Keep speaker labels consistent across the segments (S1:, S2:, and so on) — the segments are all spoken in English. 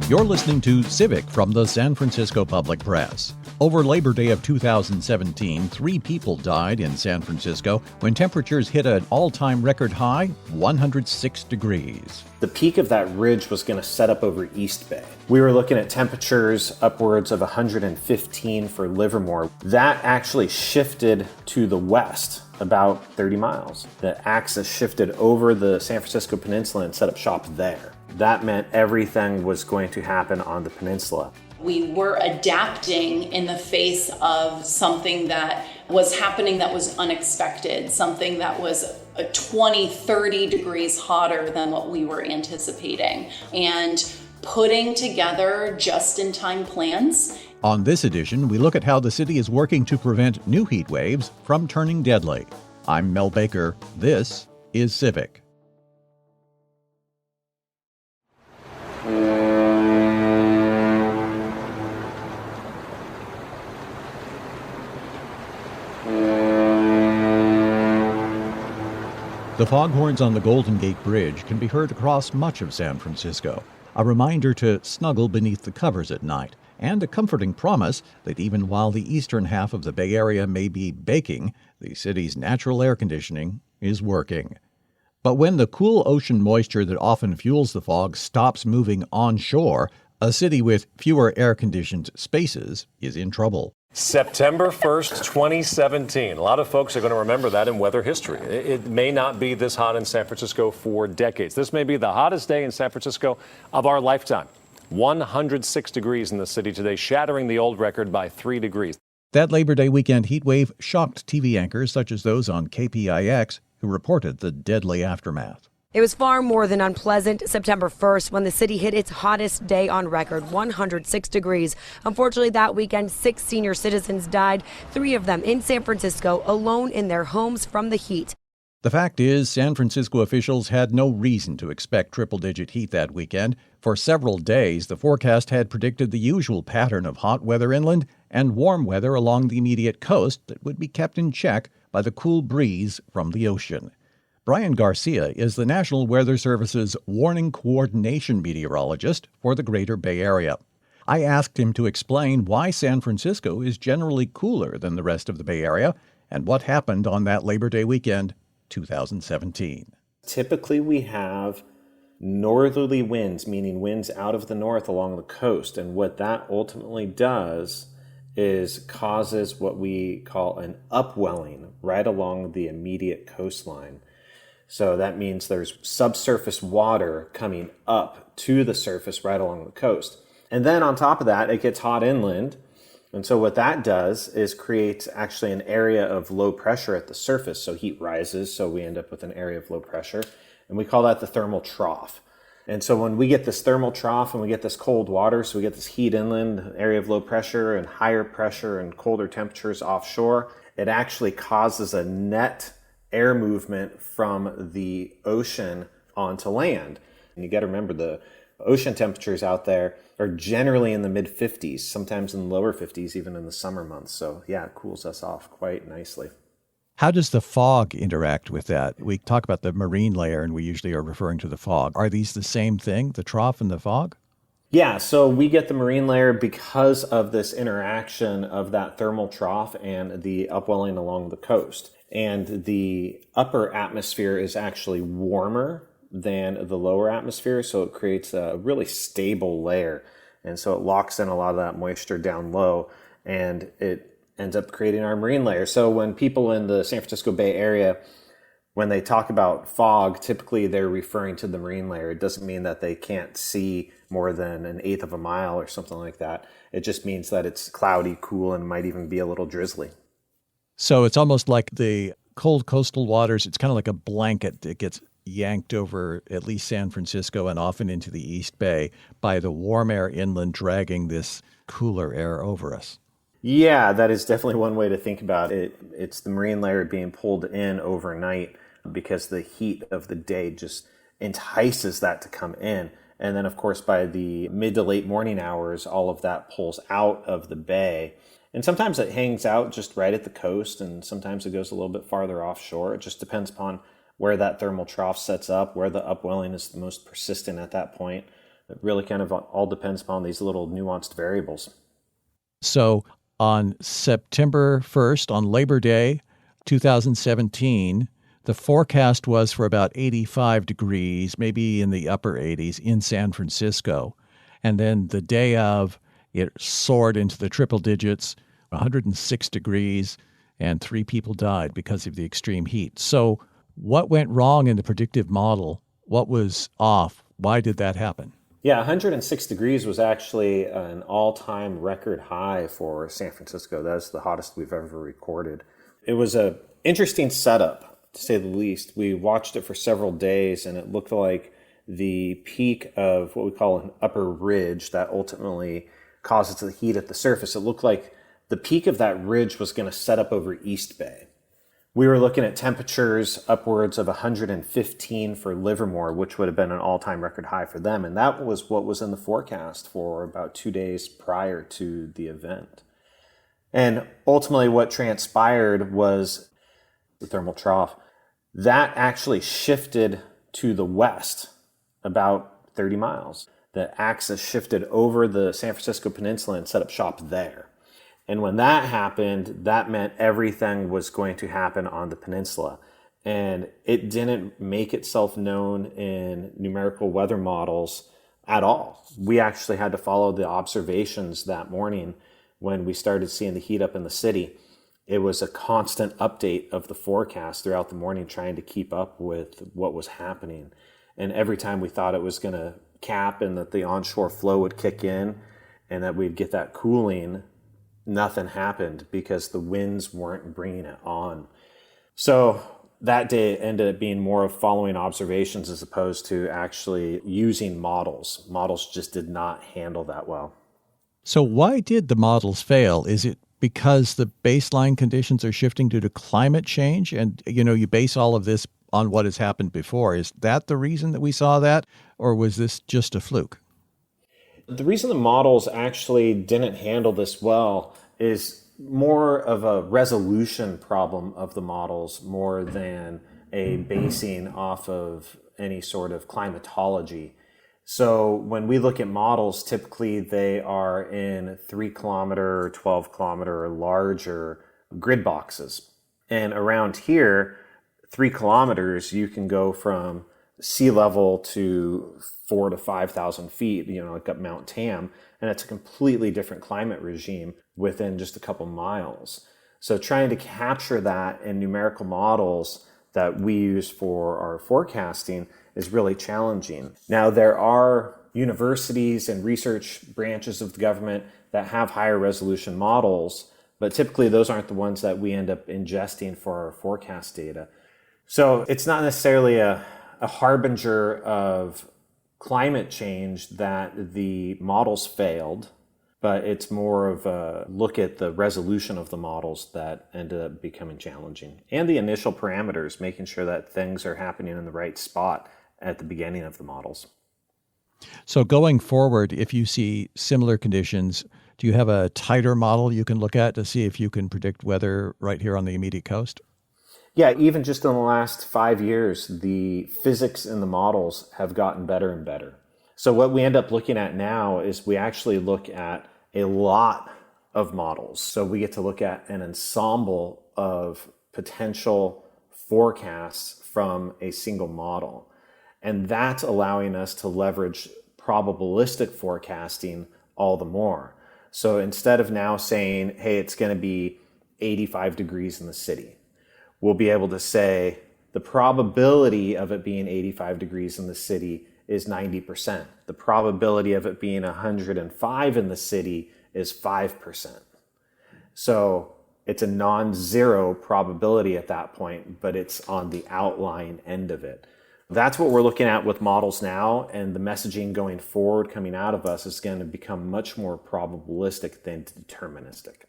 S1: You're listening to Civic from the San Francisco Public Press. Over Labor Day of 2017, 3 people died in San Francisco when temperatures hit an all-time record high, 106 degrees.
S2: The peak of that ridge was going to set up over East Bay. We were looking at temperatures upwards of 115 for Livermore. That actually shifted to the west about 30 miles. The axis shifted over the San Francisco Peninsula and set up shop there. That meant everything was going to happen on the peninsula.
S3: We were adapting in the face of something that was happening that was unexpected, something that was 20, 30 degrees hotter than what we were anticipating, and putting together just-in-time plans.
S1: On this edition, we look at how the city is working to prevent new heat waves from turning deadly. I'm Mel Baker. This is Civic. The foghorns on the Golden Gate Bridge can be heard across much of San Francisco, a reminder to snuggle beneath the covers at night, and a comforting promise that even while the eastern half of the Bay Area may be baking, the city's natural air conditioning is working. But when the cool ocean moisture that often fuels the fog stops moving onshore, a city with fewer air-conditioned spaces is in trouble.
S4: September 1st, 2017. A lot of folks are going to remember that in weather history. It may not be this hot in San Francisco for decades. This may be the hottest day in San Francisco of our lifetime. 106 degrees in the city today, shattering the old record by 3 degrees.
S1: That Labor Day weekend heat wave shocked TV anchors such as those on KPIX who reported the deadly aftermath.
S5: It was far more than unpleasant September 1st when the city hit its hottest day on record, 106 degrees. Unfortunately, that weekend, 6 senior citizens died, 3 of them in San Francisco, alone in their homes from the heat.
S1: The fact is, San Francisco officials had no reason to expect triple-digit heat that weekend. For several days, the forecast had predicted the usual pattern of hot weather inland and warm weather along the immediate coast that would be kept in check by the cool breeze from the ocean. Brian Garcia is the National Weather Service's warning coordination meteorologist for the Greater Bay Area. I asked him to explain why San Francisco is generally cooler than the rest of the Bay Area and what happened on that Labor Day weekend, 2017.
S2: Typically, we have northerly winds, meaning winds out of the north along the coast. And what that ultimately does is causes what we call an upwelling right along the immediate coastline. So that means there's subsurface water coming up to the surface right along the coast. And then on top of that, it gets hot inland. And so what that does is creates actually an area of low pressure at the surface. So heat rises, so we end up with an area of low pressure. And we call that the thermal trough. And so when we get this thermal trough and we get this cold water, so we get this heat inland, area of low pressure and higher pressure and colder temperatures offshore, it actually causes a net air movement from the ocean onto land. And you got to remember the ocean temperatures out there are generally in the mid 50s, sometimes in the lower 50s, even in the summer months. So yeah, it cools us off quite nicely.
S1: How does the fog interact with that? We talk about the marine layer and we usually are referring to the fog. Are these the same thing, the trough and the fog?
S2: Yeah, so we get the marine layer because of this interaction of that thermal trough and the upwelling along the coast. And the upper atmosphere is actually warmer than the lower atmosphere, so it creates a really stable layer. And so it locks in a lot of that moisture down low, and it ends up creating our marine layer. So when people in the San Francisco Bay Area, when they talk about fog, typically they're referring to the marine layer. It doesn't mean that they can't see more than an eighth of a mile or something like that. It just means that it's cloudy, cool, and might even be a little drizzly.
S1: So it's almost like the cold coastal waters. It's kind of like a blanket that gets yanked over at least San Francisco and often into the East Bay by the warm air inland dragging this cooler air over us.
S2: Yeah, that is definitely one way to think about it. It's the marine layer being pulled in overnight because the heat of the day just entices that to come in. And then, of course, by the mid to late morning hours, all of that pulls out of the bay. And sometimes it hangs out just right at the coast, and sometimes it goes a little bit farther offshore. It just depends upon where that thermal trough sets up, where the upwelling is the most persistent at that point. It really kind of all depends upon these little nuanced variables.
S1: So on September 1st, on Labor Day 2017, the forecast was for about 85 degrees, maybe in the upper 80s in San Francisco. And then the day of, it soared into the triple digits, 106 degrees, and 3 people died because of the extreme heat. So what went wrong in the predictive model? What was off? Why did that happen?
S2: Yeah, 106 degrees was actually an all-time record high for San Francisco. That's the hottest we've ever recorded. It was an interesting setup, to say the least. We watched it for several days, and it looked like the peak of what we call an upper ridge that ultimately causes the heat at the surface. It looked like the peak of that ridge was going to set up over East Bay. We were looking at temperatures upwards of 115 for Livermore, which would have been an all-time record high for them. And that was what was in the forecast for about 2 days prior to the event. And ultimately what transpired was the thermal trough. That actually shifted to the west about 30 miles. The axis shifted over the San Francisco Peninsula and set up shop there. And when that happened, that meant everything was going to happen on the peninsula. And it didn't make itself known in numerical weather models at all. We actually had to follow the observations that morning when we started seeing the heat up in the city. It was a constant update of the forecast throughout the morning, trying to keep up with what was happening. And every time we thought it was going to cap and that the onshore flow would kick in and that we'd get that cooling, nothing happened because the winds weren't bringing it on. So that day ended up being more of following observations as opposed to actually using models. Models just did not handle that well.
S1: So why did the models fail? Is it because the baseline conditions are shifting due to climate change? And, you base all of this on what has happened before. Is that the reason that we saw that? Or was this just a fluke?
S2: The reason the models actually didn't handle this well is more of a resolution problem of the models more than a basing off of any sort of climatology. So when we look at models, typically they are in 3 kilometer, 12 kilometer or larger grid boxes. And around here, 3 kilometers, you can go from sea level to 4,000 to 5,000 feet, like up Mount Tam, and it's a completely different climate regime within just a couple miles. So trying to capture that in numerical models that we use for our forecasting is really challenging. Now, there are universities and research branches of the government that have higher resolution models, but typically those aren't the ones that we end up ingesting for our forecast data. So it's not necessarily a harbinger of climate change that the models failed, but it's more of a look at the resolution of the models that ended up becoming challenging. And the initial parameters, making sure that things are happening in the right spot at the beginning of the models.
S1: So going forward, if you see similar conditions, do you have a tighter model you can look at to see if you can predict weather right here on the immediate coast?
S2: Yeah, even just in the last 5 years, the physics in the models have gotten better and better. So what we end up looking at now is we actually look at a lot of models. So we get to look at an ensemble of potential forecasts from a single model. And that's allowing us to leverage probabilistic forecasting all the more. So instead of now saying, hey, it's going to be 85 degrees in the city, we'll be able to say the probability of it being 85 degrees in the city is 90%. The probability of it being 105 in the city is 5%. So it's a non-zero probability at that point, but it's on the outlying end of it. That's what we're looking at with models now, and the messaging going forward coming out of us is going to become much more probabilistic than deterministic.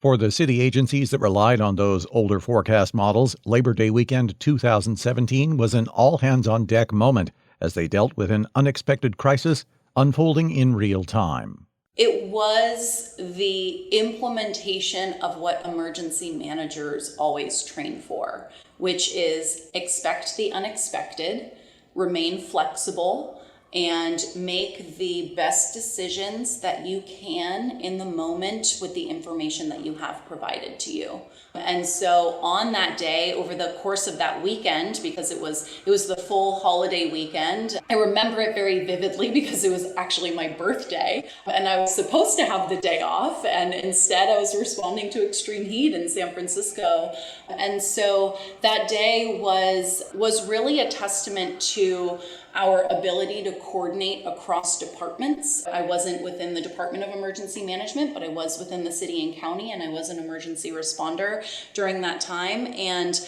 S1: For the city agencies that relied on those older forecast models, Labor Day weekend 2017 was an all-hands-on-deck moment as they dealt with an unexpected crisis unfolding in real time.
S3: It was the implementation of what emergency managers always train for, which is expect the unexpected, remain flexible, and make the best decisions that you can in the moment with the information that you have provided to you. And so on that day, over the course of that weekend, because it was the full holiday weekend, I remember it very vividly because it was actually my birthday and I was supposed to have the day off, and instead I was responding to extreme heat in San Francisco. And so that day was really a testament to our ability to coordinate across departments. I wasn't within the Department of Emergency Management, but I was within the city and county, and I was an emergency responder during that time. And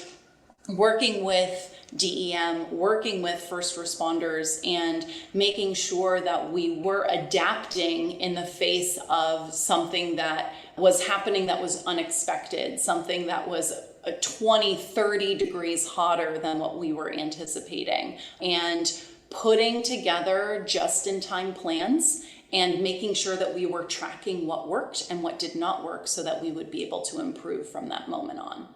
S3: working with DEM, working with first responders, and making sure that we were adapting in the face of something that was happening that was unexpected, something that was 20, 30 degrees hotter than what we were anticipating. And putting together just-in-time plans and making sure that we were tracking what worked and what did not work so that we would be able to improve from that moment on.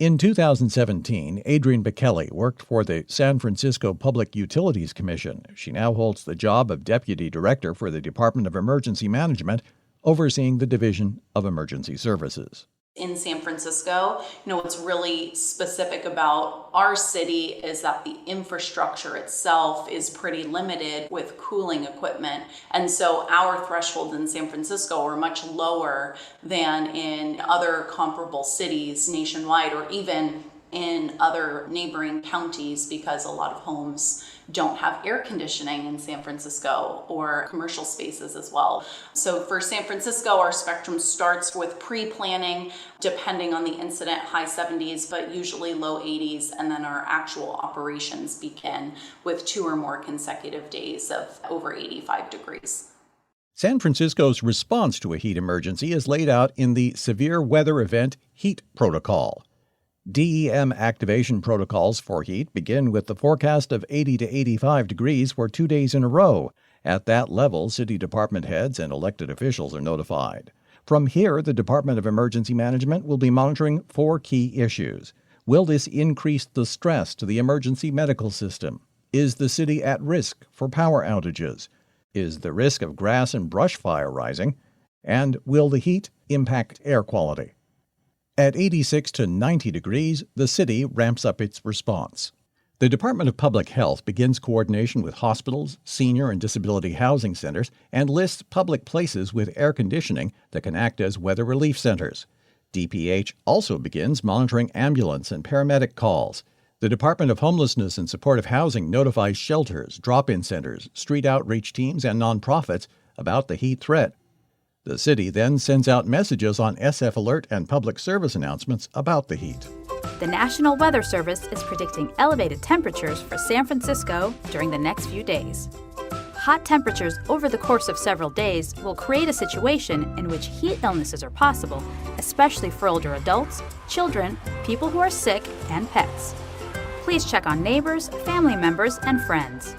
S1: In 2017, Adrienne Bekele worked for the San Francisco Public Utilities Commission. She now holds the job of Deputy Director for the Department of Emergency Management, overseeing the Division of Emergency Services.
S3: In San Francisco, what's really specific about our city is that the infrastructure itself is pretty limited with cooling equipment. And so our thresholds in San Francisco are much lower than in other comparable cities nationwide, or even in other neighboring counties, because a lot of homes don't have air conditioning in San Francisco, or commercial spaces as well. So for San Francisco, our spectrum starts with pre-planning, depending on the incident, high 70s, but usually low 80s. And then our actual operations begin with 2 or more consecutive days of over 85 degrees.
S1: San Francisco's response to a heat emergency is laid out in the Severe Weather Event Heat Protocol. DEM activation protocols for heat begin with the forecast of 80 to 85 degrees for 2 days in a row. At that level, city department heads and elected officials are notified. From here, the Department of Emergency Management will be monitoring 4 key issues. Will this increase the stress to the emergency medical system? Is the city at risk for power outages? Is the risk of grass and brush fire rising? And will the heat impact air quality? At 86 to 90 degrees, the city ramps up its response. The Department of Public Health begins coordination with hospitals, senior and disability housing centers, and lists public places with air conditioning that can act as weather relief centers. DPH also begins monitoring ambulance and paramedic calls. The Department of Homelessness and Supportive Housing notifies shelters, drop-in centers, street outreach teams, and nonprofits about the heat threat. The city then sends out messages on SF Alert and public service announcements about the heat.
S6: The National Weather Service is predicting elevated temperatures for San Francisco during the next few days. Hot temperatures over the course of several days will create a situation in which heat illnesses are possible, especially for older adults, children, people who are sick, and pets. Please check on neighbors, family members, and friends.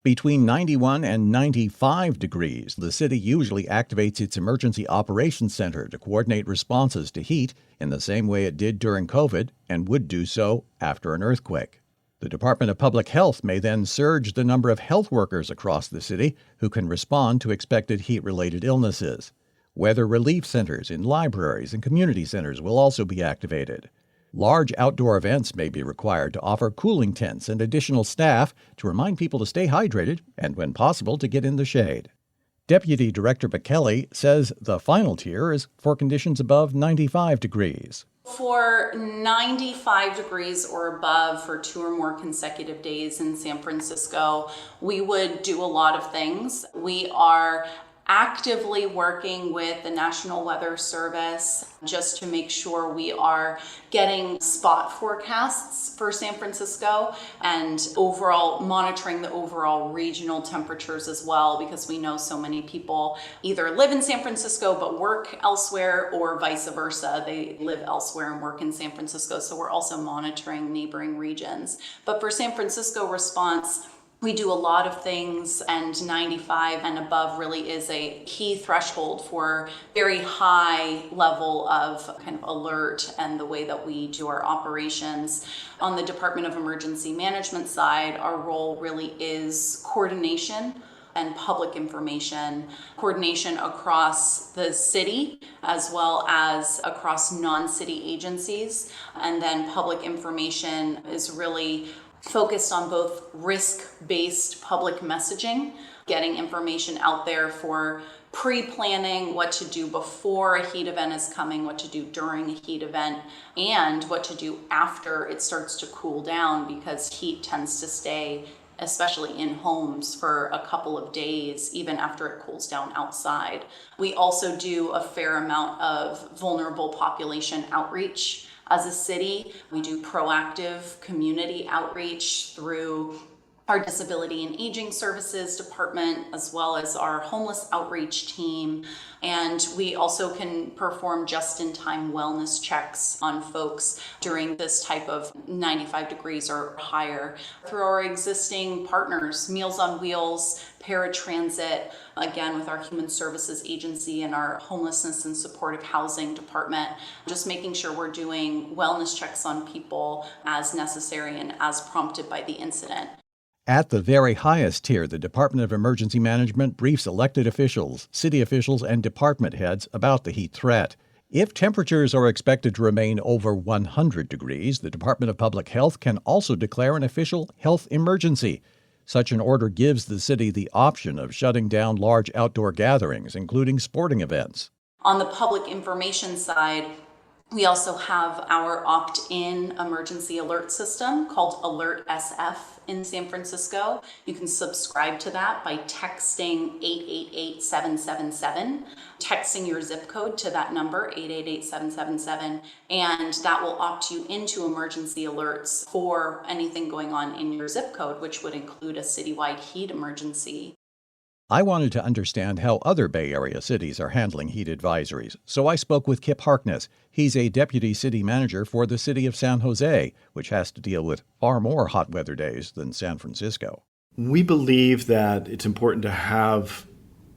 S1: Between 91 and 95 degrees, the city usually activates its Emergency Operations Center to coordinate responses to heat in the same way it did during COVID and would do so after an earthquake. The Department of Public Health may then surge the number of health workers across the city who can respond to expected heat-related illnesses. Weather relief centers in libraries and community centers will also be activated. Large outdoor events may be required to offer cooling tents and additional staff to remind people to stay hydrated and, when possible, to get in the shade. Deputy Director Bekele says the final tier is for conditions above 95 degrees.
S3: For 95 degrees or above for 2 or more consecutive days in San Francisco, we would do a lot of things. We are actively working with the National Weather Service just to make sure we are getting spot forecasts for San Francisco and overall monitoring the overall regional temperatures as well, because we know so many people either live in San Francisco but work elsewhere, or vice versa. They live elsewhere and work in San Francisco, so we're also monitoring neighboring regions. But for San Francisco response, We do a lot of things, and 95 and above really is a key threshold for very high level of kind of alert and the way that we do our operations. On the Department of Emergency Management side, our role really is coordination and public information, coordination across the city as well as across non-city agencies. And then public information is really focused on both risk-based public messaging, getting information out there for pre-planning what to do before a heat event is coming, what to do during a heat event, and what to do after it starts to cool down, because heat tends to stay, especially in homes, for a couple of days, even after it cools down outside. We also do a fair amount of vulnerable population outreach. As a city, we do proactive community outreach through our Disability and Aging Services Department, as well as our homeless outreach team. And we also can perform just-in-time wellness checks on folks during this type of 95 degrees or higher through our existing partners, Meals on Wheels, Paratransit, again with our Human Services Agency and our Homelessness and Supportive Housing Department, just making sure we're doing wellness checks on people as necessary and as prompted by the incident.
S1: At the very highest tier, the Department of Emergency Management briefs elected officials, city officials, and department heads about the heat threat. If temperatures are expected to remain over 100 degrees, the Department of Public Health can also declare an official health emergency. Such an order gives the city the option of shutting down large outdoor gatherings, including sporting events.
S3: On the public information side, we also have our opt-in emergency alert system called Alert SF in San Francisco. You can subscribe to that by texting 888-777, texting your zip code to that number, 888-777, and that will opt you into emergency alerts for anything going on in your zip code, which would include a citywide heat emergency.
S1: I wanted to understand how other Bay Area cities are handling heat advisories, so I spoke with Kip Harkness. He's a deputy city manager for the city of San Jose, which has to deal with far more hot weather days than San Francisco.
S7: We believe that it's important to have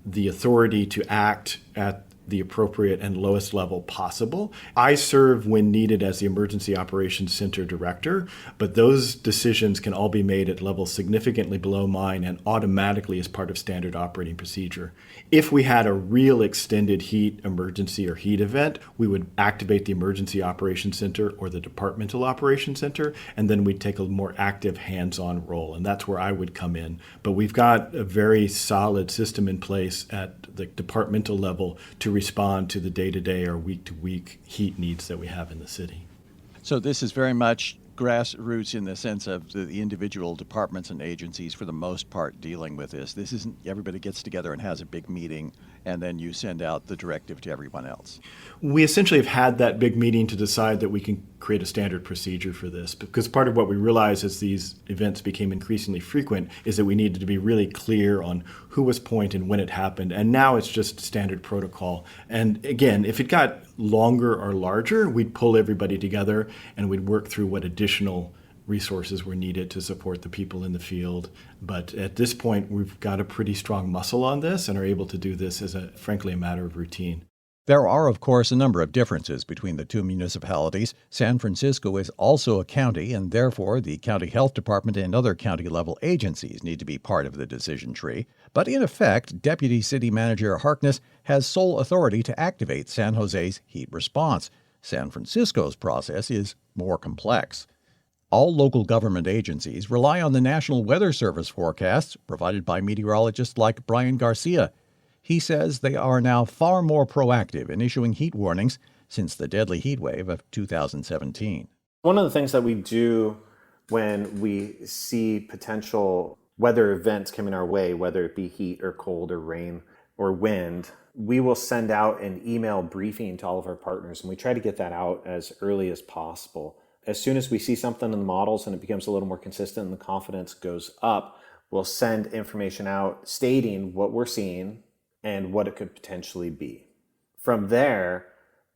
S7: the authority to act at the appropriate and lowest level possible. I serve when needed as the Emergency Operations Center Director, but those decisions can all be made at levels significantly below mine and automatically as part of standard operating procedure. If we had a real extended heat emergency or heat event, we would activate the Emergency Operations Center or the Departmental Operations Center, and then we'd take a more active hands-on role, and that's where I would come in. But we've got a very solid system in place at the departmental level to respond to the day-to-day or week-to-week heat needs that we have in the city.
S1: So this is very much grassroots in the sense of the individual departments and agencies, for the most part, dealing with this. This isn't everybody gets together and has a big meeting and then you send out the directive to everyone else.
S7: We essentially have had that big meeting to decide that we can create a standard procedure for this, because part of what we realized as these events became increasingly frequent is that we needed to be really clear on who was point and when it happened. And now it's just standard protocol. And again, if it got longer or larger, we'd pull everybody together and we'd work through what additional resources were needed to support the people in the field. But at this point, we've got a pretty strong muscle on this and are able to do this as frankly, a matter of routine.
S1: There are, of course, a number of differences between the two municipalities. San Francisco is also a county, and therefore the county health department and other county-level agencies need to be part of the decision tree. But in effect, Deputy City Manager Harkness has sole authority to activate San Jose's heat response. San Francisco's process is more complex. All local government agencies rely on the National Weather Service forecasts provided by meteorologists like Brian Garcia. He says they are now far more proactive in issuing heat warnings since the deadly heat wave of 2017.
S2: One of the things that we do when we see potential weather events coming our way, whether it be heat or cold or rain or wind, we will send out an email briefing to all of our partners, and we try to get that out as early as possible. As soon as we see something in the models and it becomes a little more consistent and the confidence goes up, we'll send information out stating what we're seeing and what it could potentially be. From there,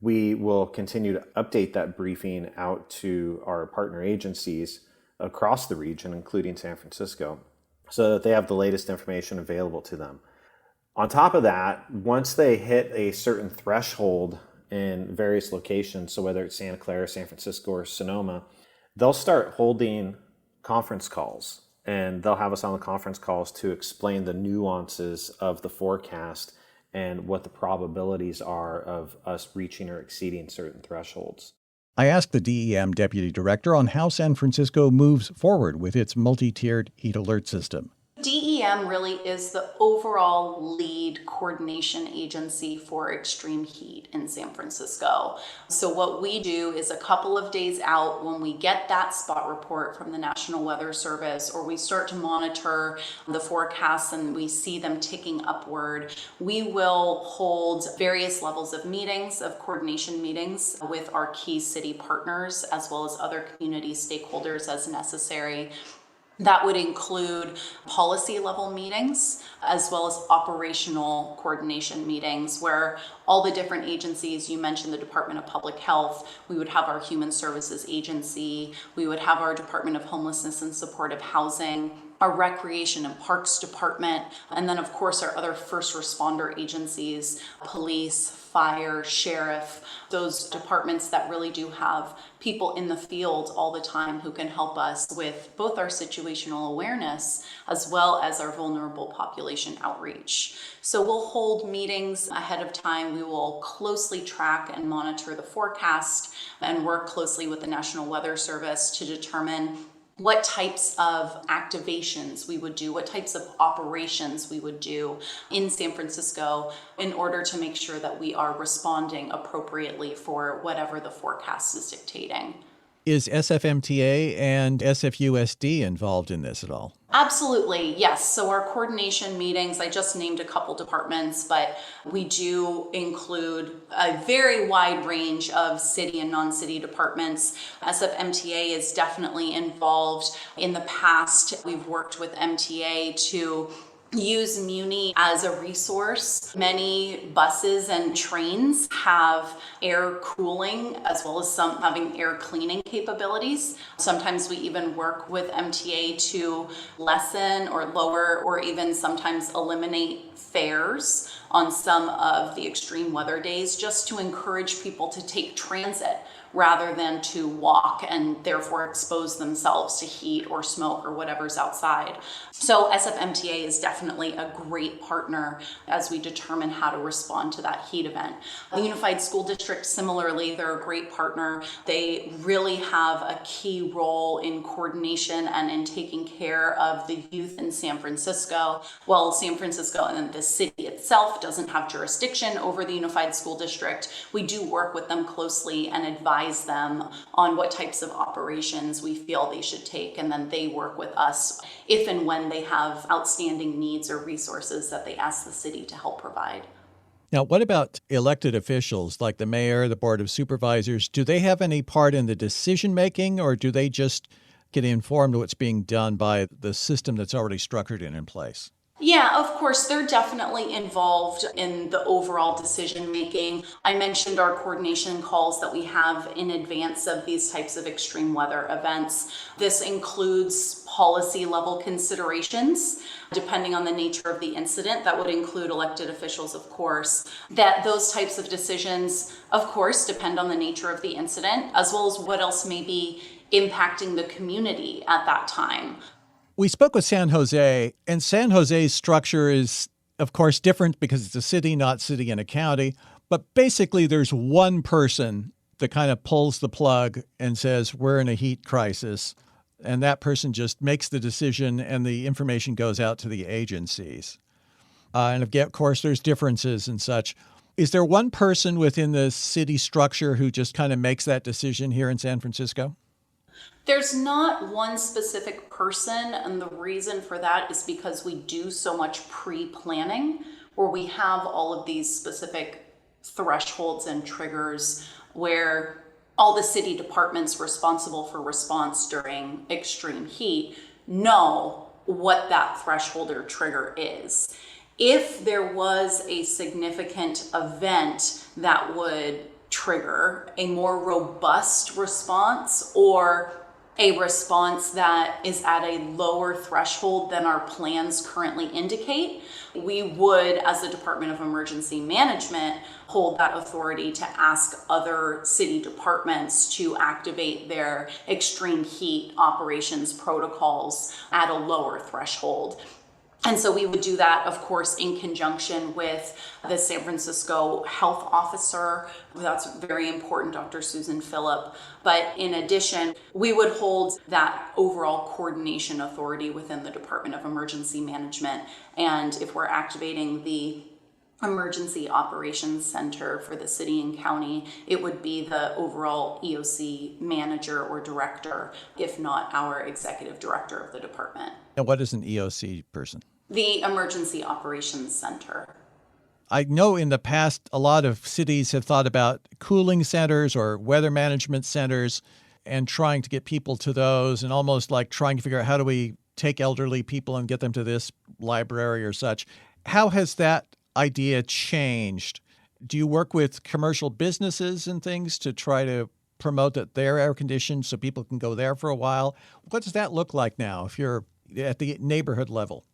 S2: we will continue to update that briefing out to our partner agencies across the region, including San Francisco, so that they have the latest information available to them. On top of that, once they hit a certain threshold in various locations, so whether it's Santa Clara, San Francisco, or Sonoma, they'll start holding conference calls, and they'll have us on the conference calls to explain the nuances of the forecast and what the probabilities are of us reaching or exceeding certain thresholds.
S1: I asked the DEM deputy director on how San Francisco moves forward with its multi-tiered heat alert system.
S3: DEM really is the overall lead coordination agency for extreme heat in San Francisco. So what we do is a couple of days out, when we get that spot report from the National Weather Service, or we start to monitor the forecasts and we see them ticking upward, we will hold various levels of meetings, of coordination meetings with our key city partners, as well as other community stakeholders as necessary. That would include policy level meetings, as well as operational coordination meetings, where all the different agencies, you mentioned the Department of Public Health, we would have our Human Services Agency, we would have our Department of Homelessness and Supportive Housing, our Recreation and Parks Department, and then of course our other first responder agencies, police, fire, sheriff, those departments that really do have people in the field all the time who can help us with both our situational awareness as well as our vulnerable population outreach. So we'll hold meetings ahead of time. We will closely track and monitor the forecast and work closely with the National Weather Service to determine what types of activations we would do, what types of operations we would do in San Francisco in order to make sure that we are responding appropriately for whatever the forecast is dictating.
S1: Is SFMTA and SFUSD involved in this at all?
S3: Absolutely, yes. So our coordination meetings, I just named a couple departments, but we do include a very wide range of city and non-city departments. SFMTA is definitely involved. In the past, we've worked with MTA to use Muni as a resource. Many buses and trains have air cooling as well as some having air cleaning capabilities. Sometimes we even work with MTA to lessen or lower or even sometimes eliminate fares on some of the extreme weather days just to encourage people to take transit rather than to walk and therefore expose themselves to heat or smoke or whatever's outside. So SFMTA is definitely a great partner as we determine how to respond to that heat event. The Unified School District, similarly, they're a great partner. They really have a key role in coordination and in taking care of the youth in San Francisco. While San Francisco and the city itself doesn't have jurisdiction over the Unified School District, we do work with them closely and advise them on what types of operations we feel they should take, and then they work with us if and when they have outstanding needs or resources that they ask the city to help provide.
S1: Now, what about elected officials like the mayor, the board of supervisors? Do they have any part in the decision-making, or do they just get informed of what's being done by the system that's already structured and in place?
S3: Yeah, of course, they're definitely involved in the overall decision making. I mentioned our coordination calls that we have in advance of these types of extreme weather events. This includes policy level considerations, depending on the nature of the incident. That would include elected officials, of course. That those types of decisions, of course, depend on the nature of the incident, as well as what else may be impacting the community at that time.
S1: We spoke with San Jose, and San Jose's structure is, of course, different because it's a city, not city and a county. But basically, there's one person that kind of pulls the plug and says, we're in a heat crisis. And that person just makes the decision, and the information goes out to the agencies. And of course, there's differences and such. Is there one person within the city structure who just kind of makes that decision here in San Francisco?
S3: There's not one specific person, and the reason for that is because we do so much pre-planning where we have all of these specific thresholds and triggers where all the city departments responsible for response during extreme heat know what that threshold or trigger is. If there was a significant event that would trigger a more robust response or a response that is at a lower threshold than our plans currently indicate, we would, as the Department of Emergency Management, hold that authority to ask other city departments to activate their extreme heat operations protocols at a lower threshold. And so we would do that, of course, in conjunction with the San Francisco health officer. That's very important, Dr. Susan Phillip. But in addition, we would hold that overall coordination authority within the Department of Emergency Management. And if we're activating the Emergency Operations Center for the city and county, it would be the overall EOC manager or director, if not our executive director of the department.
S1: And what is an EOC person?
S3: The Emergency Operations Center.
S1: I know in the past, a lot of cities have thought about cooling centers or weather management centers and trying to get people to those, and almost like trying to figure out how do we take elderly people and get them to this library or such. How has that idea changed? Do you work with commercial businesses and things to try to promote that they're air conditioned so people can go there for a while? What does that look like now if you're at the neighborhood level?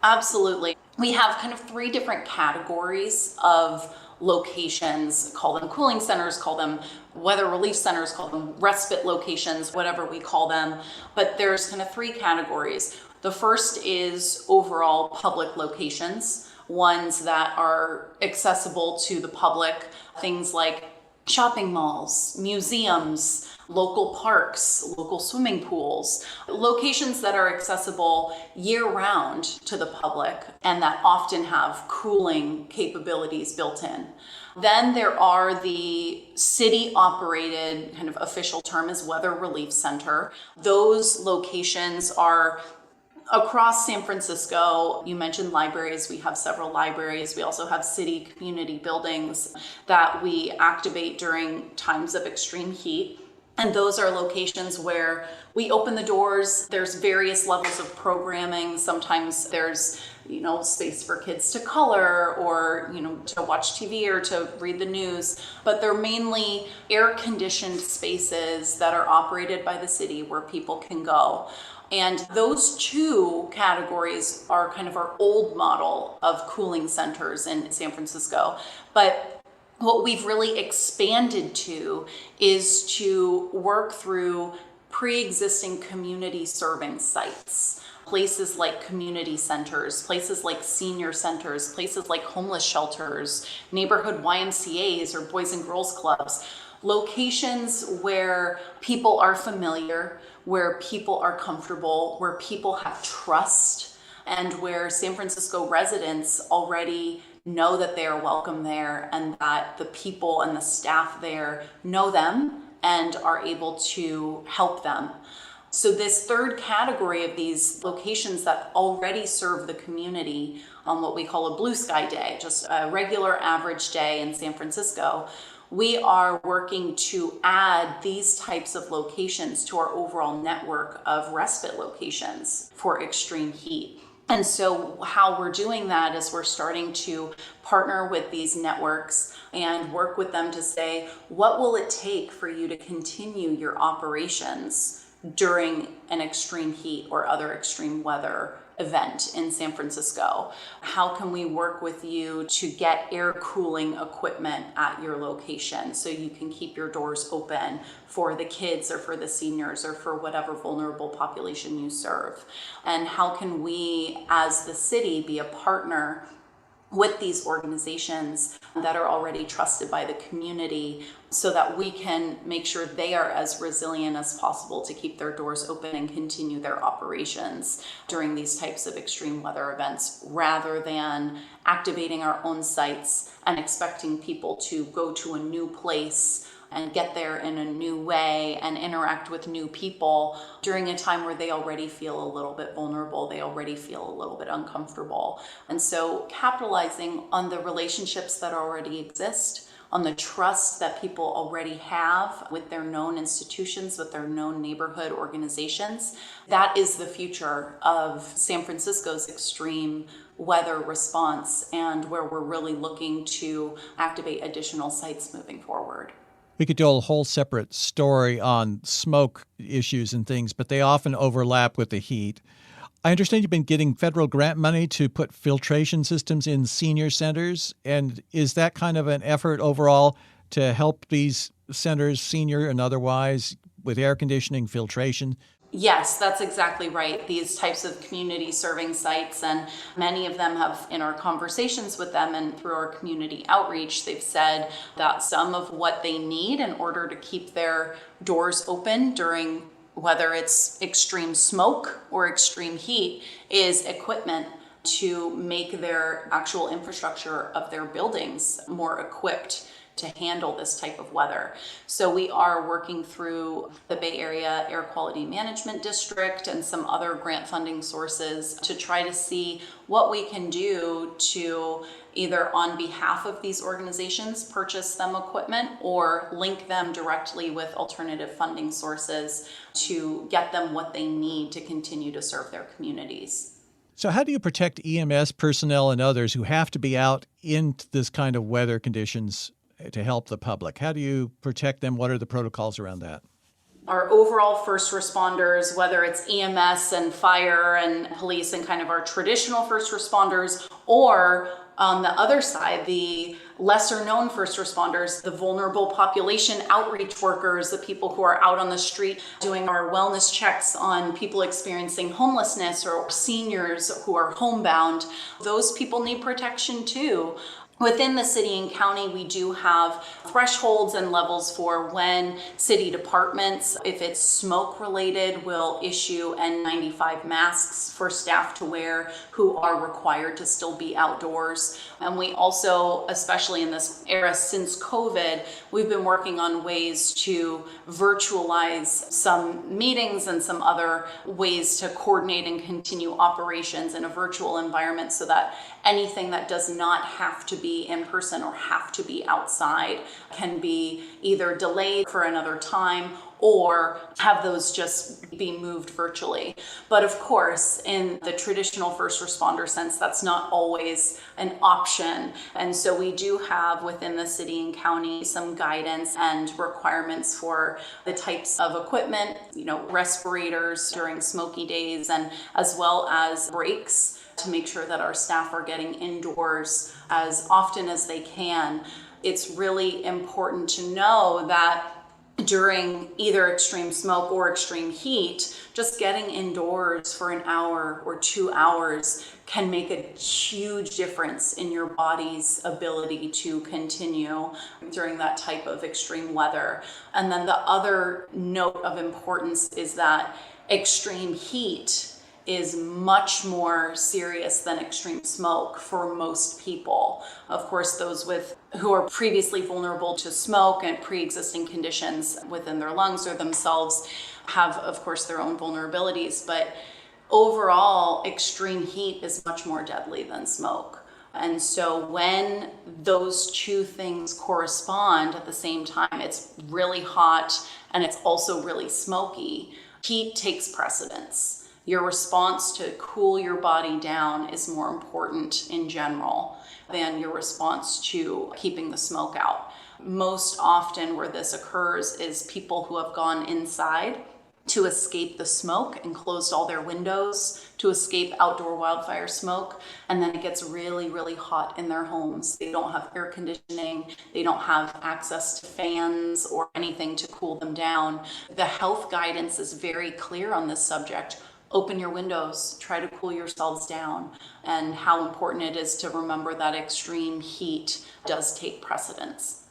S3: Absolutely. We have kind of three different categories of locations, call them cooling centers, call them weather relief centers, call them respite locations, whatever we call them. But there's kind of three categories. The first is overall public locations, ones that are accessible to the public, things like shopping malls, museums, local parks, local swimming pools, locations that are accessible year-round to the public and that often have cooling capabilities built in. Then there are the city-operated, kind of official term is weather relief center. Those locations are across San Francisco. You mentioned libraries. We have several libraries. We also have city community buildings that we activate during times of extreme heat. And those are locations where we open the doors. There's various levels of programming. Sometimes there's, space for kids to color or, to watch TV or to read the news. But they're mainly air-conditioned spaces that are operated by the city where people can go. And those two categories are kind of our old model of cooling centers in San Francisco. But what we've really expanded to is to work through pre-existing community serving sites. Places like community centers, places like senior centers, places like homeless shelters, neighborhood YMCAs or Boys and Girls Clubs. Locations where people are familiar, where people are comfortable, where people have trust, and where San Francisco residents already know that they are welcome there and that the people and the staff there know them and are able to help them. So this third category of these locations that already serve the community on what we call a blue sky day, just a regular average day in San Francisco, we are working to add these types of locations to our overall network of respite locations for extreme heat. And so how we're doing that is we're starting to partner with these networks and work with them to say, what will it take for you to continue your operations during an extreme heat or other extreme weather event in San Francisco? How can we work with you to get air cooling equipment at your location so you can keep your doors open for the kids or for the seniors or for whatever vulnerable population you serve? And how can we as the city be a partner with these organizations that are already trusted by the community so that we can make sure they are as resilient as possible to keep their doors open and continue their operations during these types of extreme weather events, rather than activating our own sites and expecting people to go to a new place and get there in a new way and interact with new people during a time where they already feel a little bit vulnerable, they already feel a little bit uncomfortable. And so capitalizing on the relationships that already exist, on the trust that people already have with their known institutions, with their known neighborhood organizations, that is the future of San Francisco's extreme weather response and where we're really looking to activate additional sites moving forward.
S1: We could do a whole separate story on smoke issues and things, but they often overlap with the heat. I understand you've been getting federal grant money to put filtration systems in senior centers. And is that kind of an effort overall to help these centers, senior and otherwise, with air conditioning, filtration?
S3: Yes, that's exactly right. These types of community serving sites, and many of them have, in our conversations with them and through our community outreach, they've said that some of what they need in order to keep their doors open during whether it's extreme smoke or extreme heat is equipment to make their actual infrastructure of their buildings more equipped to handle this type of weather. So we are working through the Bay Area Air Quality Management District and some other grant funding sources to try to see what we can do to either on behalf of these organizations purchase them equipment or link them directly with alternative funding sources to get them what they need to continue to serve their communities.
S1: So how do you protect EMS personnel and others who have to be out in this kind of weather conditions to help the public? How do you protect them? What are the protocols around that?
S3: Our overall first responders, whether it's EMS and fire and police and kind of our traditional first responders, or on the other side, the lesser known first responders, the vulnerable population outreach workers, the people who are out on the street doing our wellness checks on people experiencing homelessness or seniors who are homebound, those people need protection too. Within the city and county, we do have thresholds and levels for when city departments, if it's smoke related, will issue N95 masks for staff to wear who are required to still be outdoors. And we also, especially in this era since COVID, we've been working on ways to virtualize some meetings and some other ways to coordinate and continue operations in a virtual environment so that anything that does not have to be in person or have to be outside can be either delayed for another time or have those just be moved virtually. But of course, in the traditional first responder sense, that's not always an option. And so we do have within the city and county some guidance and requirements for the types of equipment, respirators during smoky days, and as well as breaks to make sure that our staff are getting indoors as often as they can. It's really important to know that during either extreme smoke or extreme heat, just getting indoors for an hour or 2 hours can make a huge difference in your body's ability to continue during that type of extreme weather. And then the other note of importance is that extreme heat is much more serious than extreme smoke for most people. Of course, those who are previously vulnerable to smoke and pre-existing conditions within their lungs or themselves have, of course, their own vulnerabilities. But overall, extreme heat is much more deadly than smoke. And so when those two things correspond at the same time, it's really hot and it's also really smoky, heat takes precedence. Your response to cool your body down is more important in general than your response to keeping the smoke out. Most often where this occurs is people who have gone inside to escape the smoke and closed all their windows to escape outdoor wildfire smoke. And then it gets really, really hot in their homes. They don't have air conditioning. They don't have access to fans or anything to cool them down. The health guidance is very clear on this subject. Open your windows, try to cool yourselves down, and how important it is to remember that extreme heat does take precedence.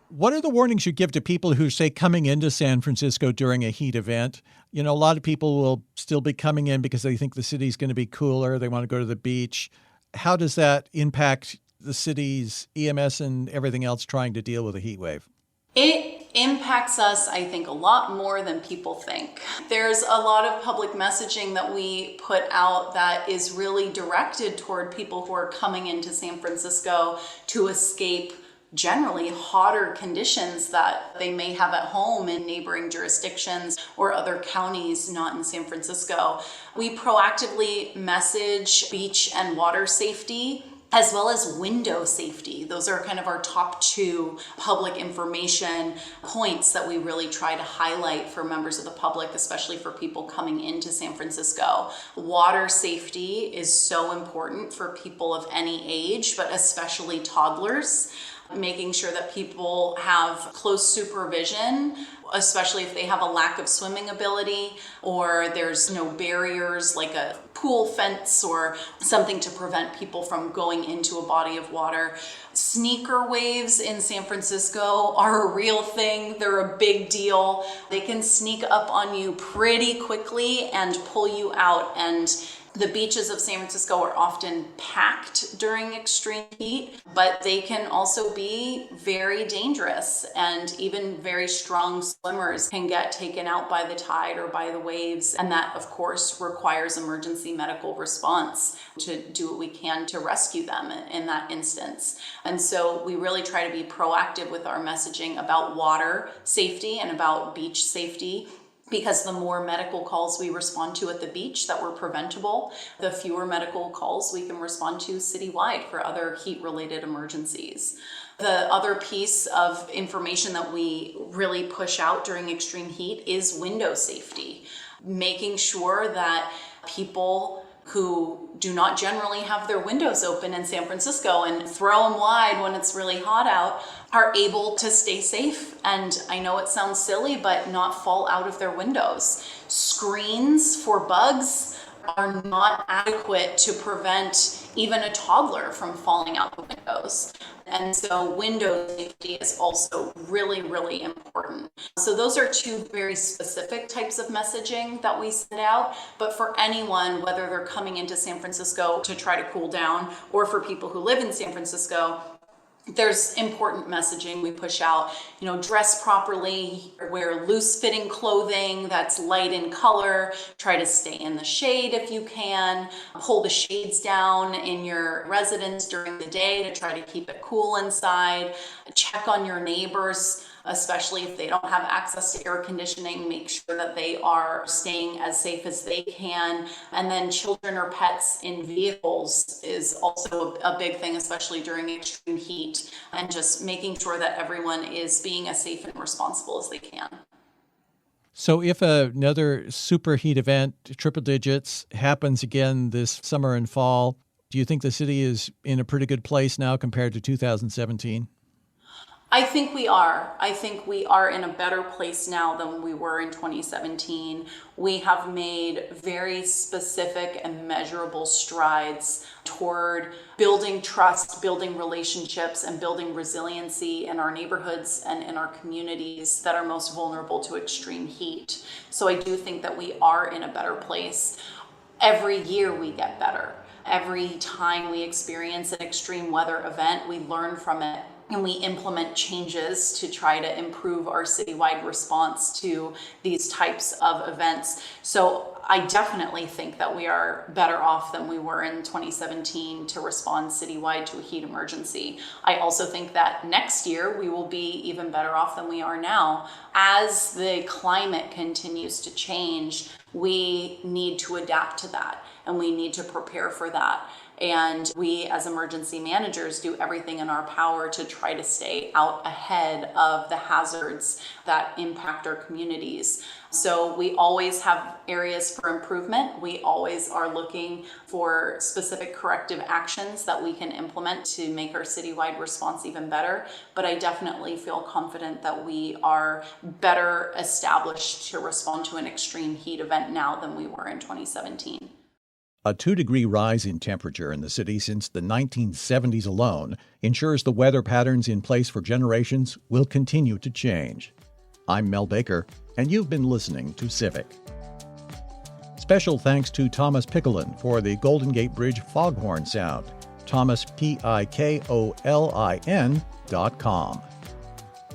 S1: What are the warnings you give to people who say coming into San Francisco during a heat event? A lot of people will still be coming in because they think the city's going to be cooler. They want to go to the beach. How does that impact the city's EMS and everything else trying to deal with a heat wave?
S3: It impacts us, I think, a lot more than people think. There's a lot of public messaging that we put out that is really directed toward people who are coming into San Francisco to escape generally hotter conditions that they may have at home in neighboring jurisdictions or other counties not in San Francisco. We proactively message beach and water safety as well as window safety. Those are kind of our top two public information points that we really try to highlight for members of the public, especially for people coming into San Francisco. Water safety is so important for people of any age, but especially toddlers. Making sure that people have close supervision, especially if they have a lack of swimming ability or there's no barriers like a pool fence or something to prevent people from going into a body of water. Sneaker waves in San Francisco are a real thing. They're a big deal. They can sneak up on you pretty quickly and pull you out, and the beaches of San Francisco are often packed during extreme heat, but they can also be very dangerous, and even very strong swimmers can get taken out by the tide or by the waves. And that, of course, requires emergency medical response to do what we can to rescue them in that instance. And so we really try to be proactive with our messaging about water safety and about beach safety, because the more medical calls we respond to at the beach that were preventable, the fewer medical calls we can respond to citywide for other heat-related emergencies. The other piece of information that we really push out during extreme heat is window safety, making sure that people who do not generally have their windows open in San Francisco and throw them wide when it's really hot out are able to stay safe. And I know it sounds silly, but not fall out of their windows. Screens for bugs are not adequate to prevent even a toddler from falling out the windows. And so window safety is also really, really important. So those are two very specific types of messaging that we send out. But for anyone, whether they're coming into San Francisco to try to cool down, or for people who live in San Francisco, there's important messaging we push out. Dress properly, wear loose-fitting clothing that's light in color, try to stay in the shade if you can, pull the shades down in your residence during the day to try to keep it cool inside, check on your neighbors, especially if they don't have access to air conditioning, make sure that they are staying as safe as they can. And then children or pets in vehicles is also a big thing, especially during extreme heat, and just making sure that everyone is being as safe and responsible as they can.
S1: So if another superheat event, triple digits, happens again this summer and fall, do you think the city is in a pretty good place now compared to 2017?
S3: I think we are. I think we are in a better place now than we were in 2017. We have made very specific and measurable strides toward building trust, building relationships, and building resiliency in our neighborhoods and in our communities that are most vulnerable to extreme heat. So I do think that we are in a better place. Every year we get better. Every time we experience an extreme weather event, we learn from it, and we implement changes to try to improve our citywide response to these types of events. So I definitely think that we are better off than we were in 2017 to respond citywide to a heat emergency. I also think that next year we will be even better off than we are now. As the climate continues to change, we need to adapt to that, and we need to prepare for that. And we, as emergency managers, do everything in our power to try to stay out ahead of the hazards that impact our communities. So we always have areas for improvement. We always are looking for specific corrective actions that we can implement to make our citywide response even better. But I definitely feel confident that we are better established to respond to an extreme heat event now than we were in 2017.
S1: A 2-degree rise in temperature in the city since the 1970s alone ensures the weather patterns in place for generations will continue to change. I'm Mel Baker, and you've been listening to Civic. Special thanks to Thomas Piccolin for the Golden Gate Bridge foghorn sound. Thomas, Picolin.com.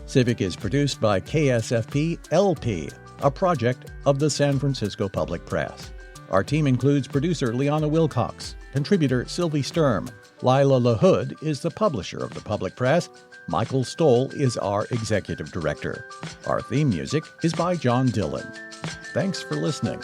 S1: Civic is produced by KSFP LP, a project of the San Francisco Public Press. Our team includes producer Liana Wilcox, contributor Sylvie Sturm. Lila LaHood is the publisher of the Public Press. Michael Stoll is our executive director. Our theme music is by John Dillon. Thanks for listening.